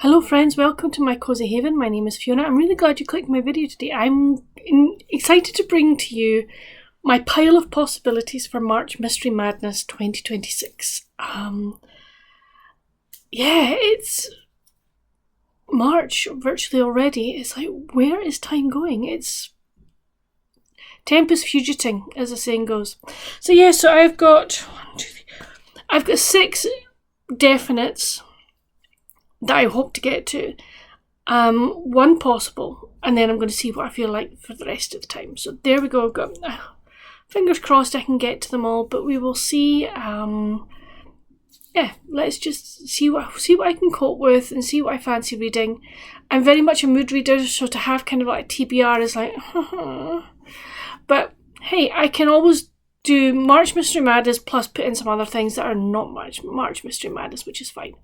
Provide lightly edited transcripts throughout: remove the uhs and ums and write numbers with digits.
Hello friends, welcome to my Cosy Haven. My name is Fiona. I'm really glad you clicked my video today. I'm excited to bring to you my pile of possibilities for March Mystery Madness 2026. It's March virtually already. It's like, where is time going? It's tempus fugiting, as the saying goes. So I've got 6 definites that I hope to get to, 1 possible, and then I'm going to see what I feel like for the rest of the time. So there we go. I've got fingers crossed I can get to them all, but we will see. Let's just see what I can cope with and see what I fancy reading. I'm very much a mood reader, so to have kind of like a TBR is like, but hey, I can always do March Mystery Madness plus put in some other things that are not March Mystery Madness, which is fine.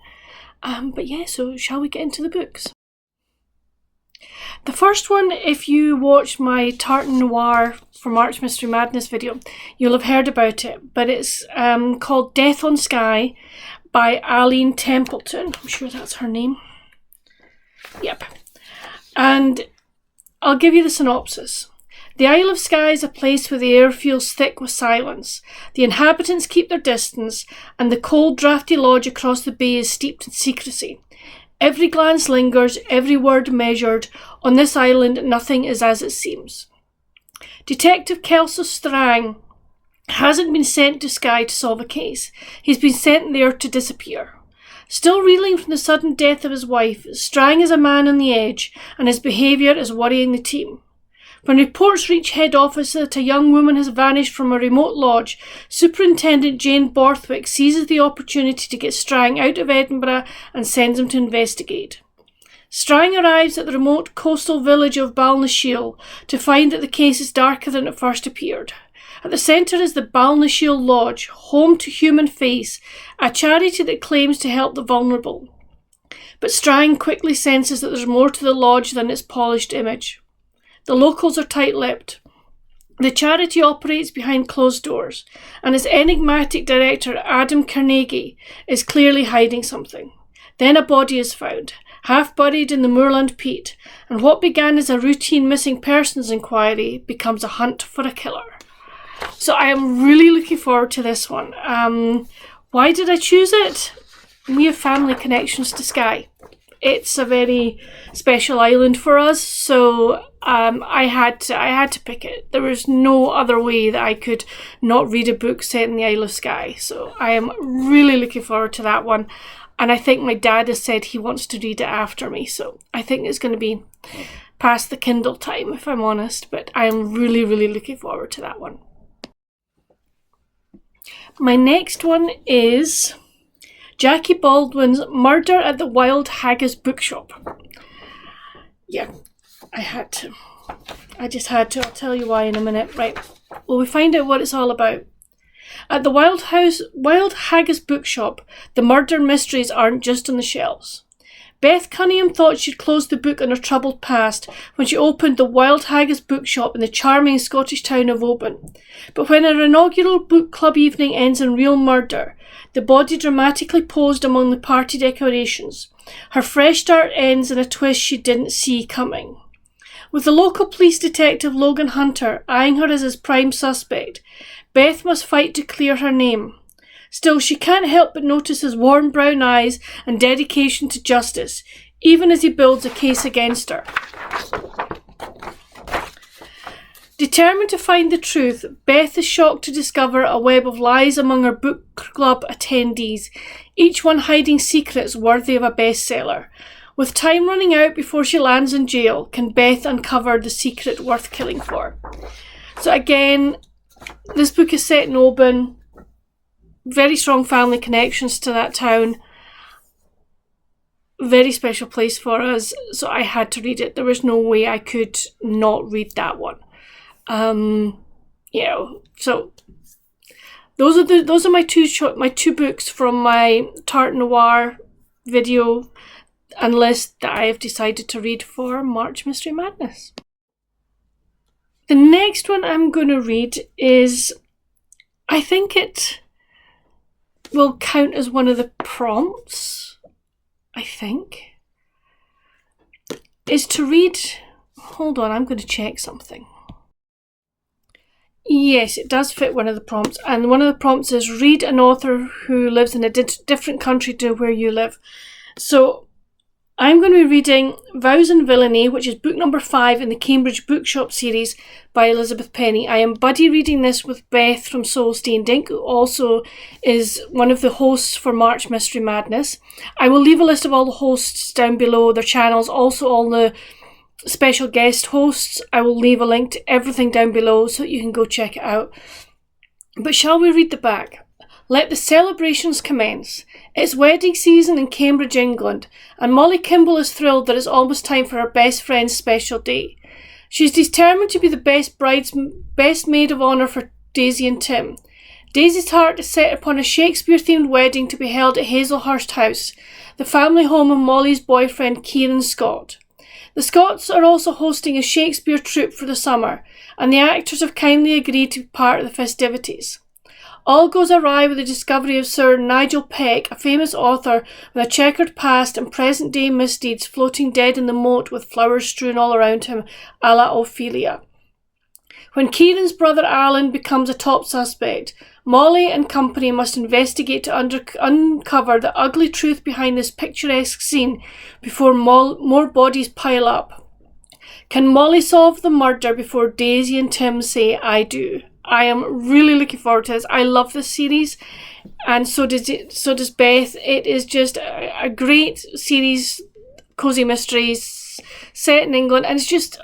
So shall we get into the books? The first one, if you watched my Tartan Noir for March Mystery Madness video, you'll have heard about it, but it's called Death on Skye by Aline Templeton. I'm sure that's her name. Yep. And I'll give you the synopsis. The Isle of Skye is a place where the air feels thick with silence. The inhabitants keep their distance, and the cold, draughty lodge across the bay is steeped in secrecy. Every glance lingers, every word measured. On this island, nothing is as it seems. Detective Kelso Strang hasn't been sent to Skye to solve a case. He's been sent there to disappear. Still reeling from the sudden death of his wife, Strang is a man on the edge, and his behaviour is worrying the team. When reports reach head office that a young woman has vanished from a remote lodge, Superintendent Jane Borthwick seizes the opportunity to get Strang out of Edinburgh and sends him to investigate. Strang arrives at the remote coastal village of Balnashiel to find that the case is darker than it first appeared. At the centre is the Balnashiel Lodge, home to Human Face, a charity that claims to help the vulnerable. But Strang quickly senses that there's more to the lodge than its polished image. The locals are tight-lipped. The charity operates behind closed doors, and its enigmatic director, Adam Carnegie, is clearly hiding something. Then a body is found, half buried in the moorland peat, and what began as a routine missing persons inquiry becomes a hunt for a killer. So I am really looking forward to this one. Why did I choose it? We have family connections to Skye. It's a very special island for us, so I had to pick it. There was no other way that I could not read a book set in the Isle of Skye. So I am really looking forward to that one. And I think my dad has said he wants to read it after me, so I think it's going to be past the Kindle time, if I'm honest. But I am really, really looking forward to that one. My next one is Jackie Baldwin's Murder at the Wild Haggis Bookshop. Yeah, I just had to. I'll tell you why in a minute. Right. Well, we find out what it's all about. At the Wild Haggis Bookshop, the murder mysteries aren't just on the shelves. Beth Cunningham thought she'd closed the book on her troubled past when she opened the Wild Haggis Bookshop in the charming Scottish town of Oban. But when her inaugural book club evening ends in real murder, the body dramatically posed among the party decorations, her fresh start ends in a twist she didn't see coming. With the local police detective Logan Hunter eyeing her as his prime suspect, Beth must fight to clear her name. Still, she can't help but notice his warm brown eyes and dedication to justice, even as he builds a case against her. Determined to find the truth, Beth is shocked to discover a web of lies among her book club attendees, each one hiding secrets worthy of a bestseller. With time running out before she lands in jail, can Beth uncover the secret worth killing for? So again, this book is set in Oban. Very strong family connections to that town. Very special place for us, so I had to read it. There was no way I could not read that one. So those are my two books from my Tartan Noir video and list that I have decided to read for March Mystery Madness. The next one I'm going to read is, I think it will count as one of the prompts, I think. is to read... Hold on, I'm going to check something. Yes, it does fit one of the prompts. And one of the prompts is read an author who lives in a different country to where you live. So I'm going to be reading Vows and Villainy, which is book number 5 in the Cambridge Bookshop series by Elizabeth Penny. I am buddy reading this with Beth from Soulstein Dink, who also is one of the hosts for March Mystery Madness. I will leave a list of all the hosts down below, their channels, also all the special guest hosts. I will leave a link to everything down below so you can go check it out. But shall we read the back? Let the celebrations commence. It's wedding season in Cambridge, England, and Molly Kimball is thrilled that it's almost time for her best friend's special day. She's determined to be the best maid of honour for Daisy and Tim. Daisy's heart is set upon a Shakespeare-themed wedding to be held at Hazelhurst House, the family home of Molly's boyfriend Kieran Scott. The Scotts are also hosting a Shakespeare troupe for the summer, and the actors have kindly agreed to be part of the festivities. All goes awry with the discovery of Sir Nigel Peck, a famous author with a checkered past and present-day misdeeds, floating dead in the moat with flowers strewn all around him, a la Ophelia. When Kieran's brother Alan becomes a top suspect, Molly and company must investigate to uncover the ugly truth behind this picturesque scene before more bodies pile up. Can Molly solve the murder before Daisy and Tim say, I do? I am really looking forward to this. I love this series, and so does Beth. It is just a great series, cozy mysteries, set in England, and it's just,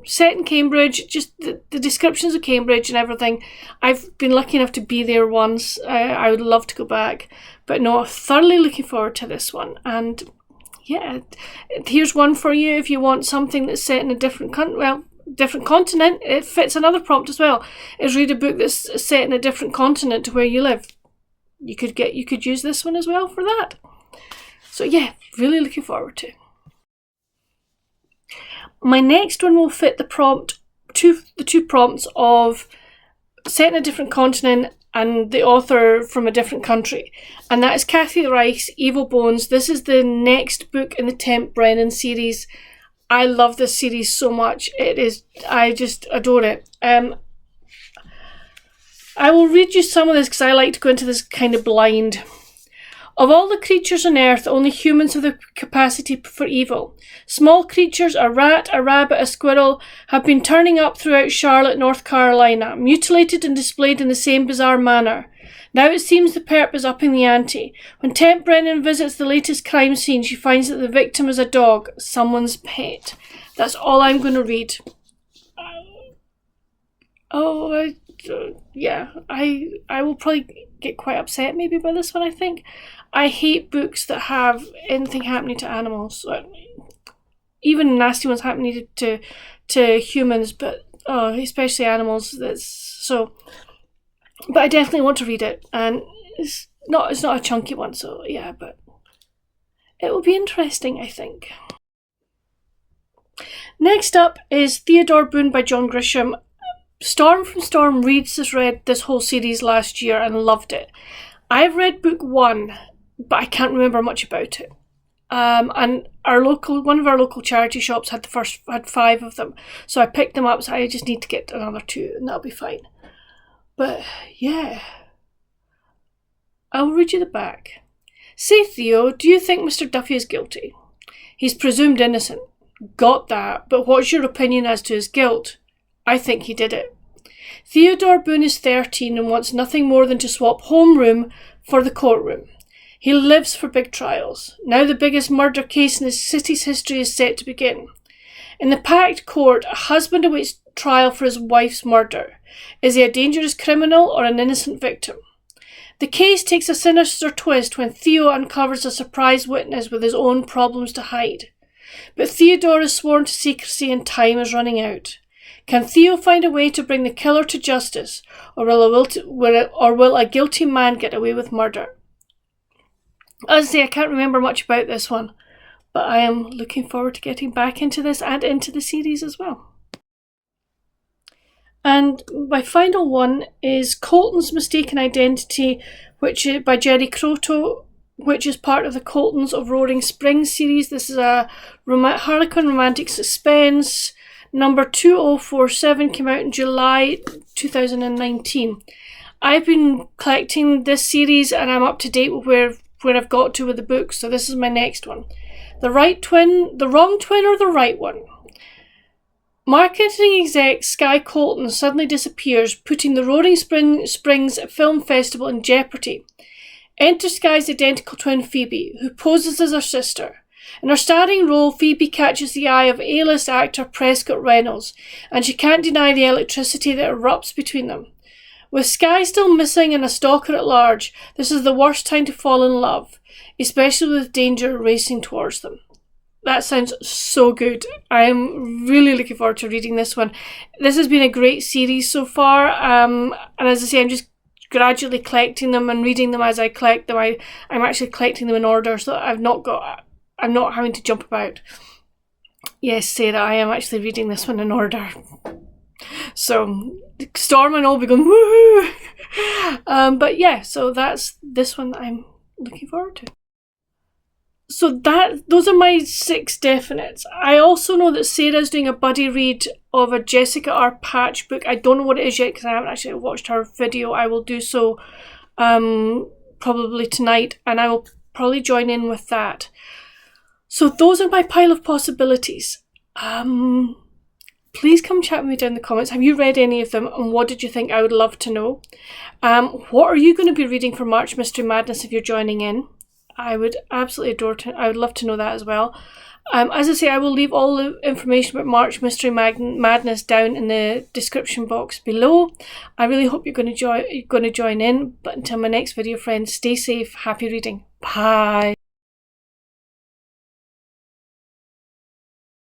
set in Cambridge, just the descriptions of Cambridge and everything. I've been lucky enough to be there once. I would love to go back, but no, thoroughly looking forward to this one. And yeah, here's one for you if you want something that's set in a different continent. It fits another prompt as well. Is read a book that's set in a different continent to where you live. You could use this one as well for that. So yeah, really looking forward to. My next one will fit the two prompts of set in a different continent and the author from a different country, and that is Kathy Reich's Evil Bones. This is the next book in the Temp Brennan series. I love this series so much. I just adore it. I will read you some of this because I like to go into this kind of blind. Of all the creatures on earth, only humans have the capacity for evil. Small creatures, a rat, a rabbit, a squirrel, have been turning up throughout Charlotte, North Carolina, mutilated and displayed in the same bizarre manner. Now it seems the perp is upping the ante. When Temp Brennan visits the latest crime scene, she finds that the victim is a dog, someone's pet. That's all I'm going to read. I will probably get quite upset maybe by this one, I think. I hate books that have anything happening to animals. Even nasty ones happening to humans, but especially animals. But I definitely want to read it, and it's not a chunky one, so yeah, but it will be interesting, I think. Next up is Theodore Boone by John Grisham. Storm from Storm Reads has read this whole series last year and loved it. I've read book 1, but I can't remember much about it. And one of our local charity shops had 5 of them, so I picked them up. So I just need to get another 2, and that'll be fine. But yeah, I'll read you the back. Say, Theo, do you think Mr. Duffy is guilty? He's presumed innocent. Got that, but what's your opinion as to his guilt? I think he did it. Theodore Boone is 13 and wants nothing more than to swap homeroom for the courtroom. He lives for big trials. Now the biggest murder case in the city's history is set to begin. In the packed court, a husband awaits trial for his wife's murder. Is he a dangerous criminal or an innocent victim? The case takes a sinister twist when Theo uncovers a surprise witness with his own problems to hide. But Theodore is sworn to secrecy and time is running out. Can Theo find a way to bring the killer to justice, or will a guilty man get away with murder? As I say, I can't remember much about this one, but I am looking forward to getting back into this and into the series as well. And my final one is Colton's Mistaken Identity, which is by Jerry Croto. which is part of the Coltons of Roaring Spring series. This is a Harlequin romantic suspense. Number 2047 came out in July 2019. I've been collecting this series and I'm up to date with where I've got to with the book, so this is my next one. The Right Twin, the Wrong Twin, or the Right One? Marketing exec Skye Colton suddenly disappears, putting the Roaring Springs Film Festival in jeopardy. Enter Skye's identical twin Phoebe, who poses as her sister. In her starring role, Phoebe catches the eye of A-list actor Prescott Reynolds, and she can't deny the electricity that erupts between them. With Skye still missing and a stalker at large, this is the worst time to fall in love, especially with danger racing towards them. That sounds so good. I am really looking forward to reading this one. This has been a great series so far, and as I say, I'm just gradually collecting them and reading them as I collect them. I'm actually collecting them in order, so I'm not having to jump about. Yes, Sarah, I am actually reading this one in order. So Storm and all be going woohoo! But yeah, so that's this one that I'm looking forward to. So those are my 6 definites. I also know that Sarah's doing a buddy read of a Jessica R. Patch book. I don't know what it is yet because I haven't actually watched her video. I will do so probably tonight, and I will probably join in with that. So those are my pile of possibilities. Please come chat with me down in the comments. Have you read any of them, and what did you think? I would love to know. What are you going to be reading for March Mystery Madness if you're joining in? I would absolutely I would love to know that as well. As I say, I will leave all the information about March Mystery Madness down in the description box below. I really hope you're going to join in. But until my next video, friends, stay safe, happy reading. Bye.